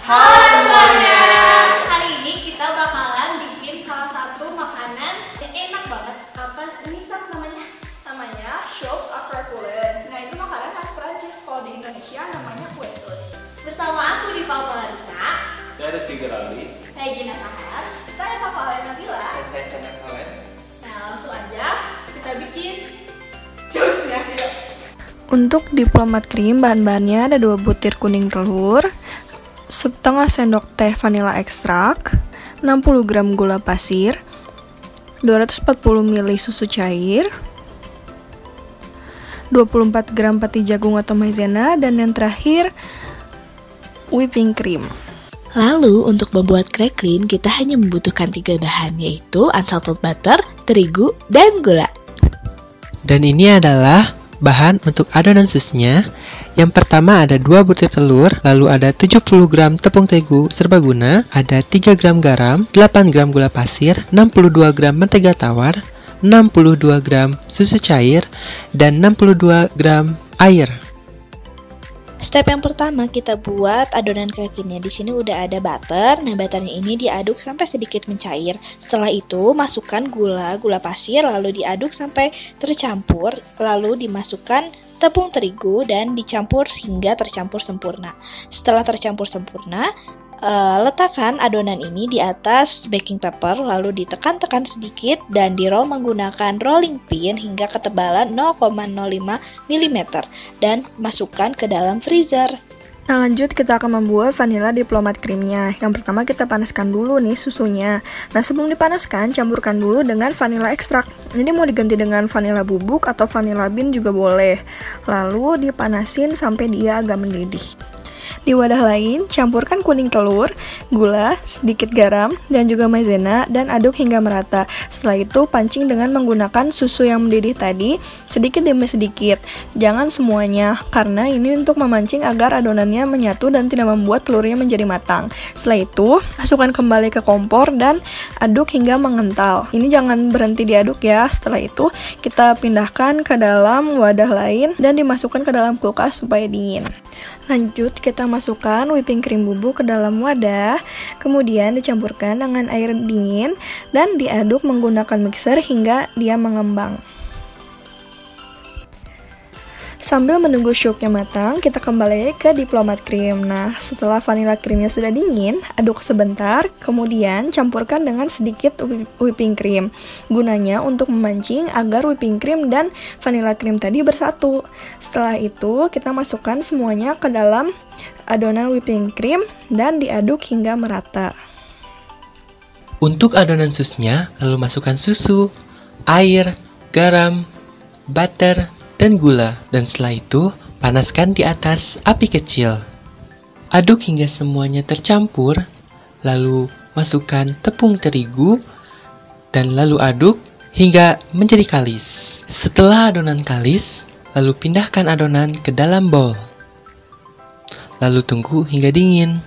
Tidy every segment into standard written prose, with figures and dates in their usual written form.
Halo semuanya. Kali ini kita bakalan bikin salah satu makanan yang enak banget. Apa ini namanya? Namanya choux à crapulin. Nah, itu makanan khas Prancis. Kalau di Indonesia namanya kue sus. Bersama aku Diva Polarisa. Saya Rizky Geraldi. Saya Gina Sahar. Saya Safa Nabila. Dan saya Chandra Saleh. Nah, langsung aja kita bikin Choux-nya. Untuk diplomat krim, bahan-bahannya ada 2 butir kuning telur, setengah sendok teh vanila ekstrak, 60 gram gula pasir, 240 ml susu cair, 24 gram pati jagung atau maizena, dan yang terakhir whipping cream. Lalu untuk membuat crackling kita hanya membutuhkan 3 bahan, yaitu unsalted butter, terigu, dan gula. Dan ini adalah bahan untuk adonan susnya. Yang pertama ada 2 butir telur, lalu ada 70 gram tepung terigu serbaguna, ada 3 gram garam, 8 gram gula pasir, 62 gram mentega tawar, 62 gram susu cair, dan 62 gram air. Step yang pertama kita buat adonan crackingnya. Di sini udah ada butter. Nah, butternya ini diaduk sampai sedikit mencair. Setelah itu masukkan gula pasir, lalu diaduk sampai tercampur, lalu dimasukkan tepung terigu dan dicampur hingga tercampur sempurna. Setelah tercampur sempurna, letakkan adonan ini di atas baking paper, lalu ditekan-tekan sedikit dan di-roll menggunakan rolling pin hingga ketebalan 0,05 mm dan masukkan ke dalam freezer. Nah, lanjut kita akan membuat vanilla diplomat creamnya. Yang pertama kita panaskan dulu nih susunya. Nah, sebelum dipanaskan, campurkan dulu dengan vanilla ekstrak. Jadi mau diganti dengan vanilla bubuk atau vanilla bean juga boleh. Lalu dipanasin sampai dia agak mendidih. Di wadah lain, campurkan kuning telur, gula, sedikit garam, dan juga maizena, dan aduk hingga merata. Setelah itu, pancing dengan menggunakan susu yang mendidih tadi, sedikit demi sedikit. Jangan semuanya, karena ini untuk memancing agar adonannya menyatu dan tidak membuat telurnya menjadi matang. Setelah itu, masukkan kembali ke kompor dan aduk hingga mengental. Ini jangan berhenti diaduk ya. Setelah itu, kita pindahkan ke dalam wadah lain dan dimasukkan ke dalam kulkas supaya dingin. Lanjut, kita masukkan whipping cream bubuk ke dalam wadah, kemudian dicampurkan dengan air dingin dan diaduk menggunakan mixer hingga dia mengembang. Sambil menunggu choux-nya matang, kita kembali ke diplomat cream. Nah, setelah vanilla creamnya sudah dingin, aduk sebentar, kemudian campurkan dengan sedikit whipping cream. Gunanya untuk memancing agar whipping cream dan vanilla cream tadi bersatu. Setelah itu, kita masukkan semuanya ke dalam adonan whipping cream dan diaduk hingga merata. Untuk adonan susnya, lalu masukkan susu, air, garam, butter, dan gula, dan setelah itu panaskan di atas api kecil. Aduk hingga semuanya tercampur, lalu masukkan tepung terigu dan lalu aduk hingga menjadi kalis. Setelah adonan kalis, lalu pindahkan adonan ke dalam bowl. Lalu tunggu hingga dingin.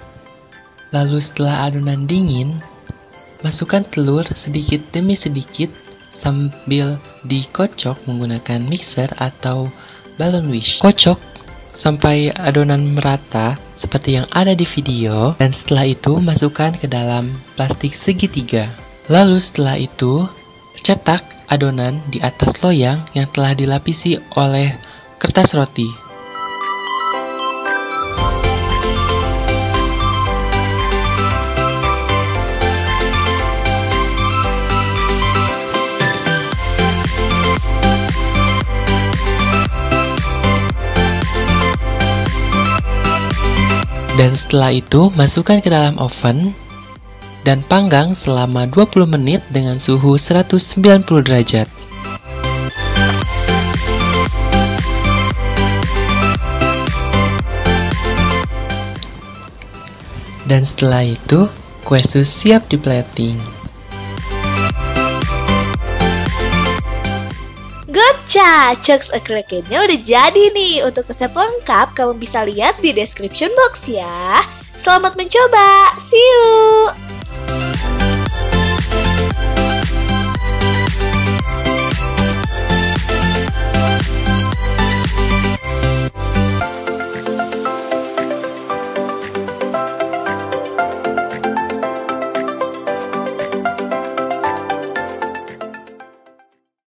Lalu setelah adonan dingin, masukkan telur sedikit demi sedikit sambil dikocok menggunakan mixer atau balloon wish. Kocok sampai adonan merata seperti yang ada di video, dan setelah itu masukkan ke dalam plastik segitiga. Lalu setelah itu cetak adonan di atas loyang yang telah dilapisi oleh kertas roti. Dan setelah itu masukkan ke dalam oven dan panggang selama 20 menit dengan suhu 190 derajat. Dan setelah itu, kue sus siap di plating. Gotcha! Choux à cracking-nya udah jadi nih. Untuk resep lengkap kamu bisa lihat di description box ya. Selamat mencoba. See you!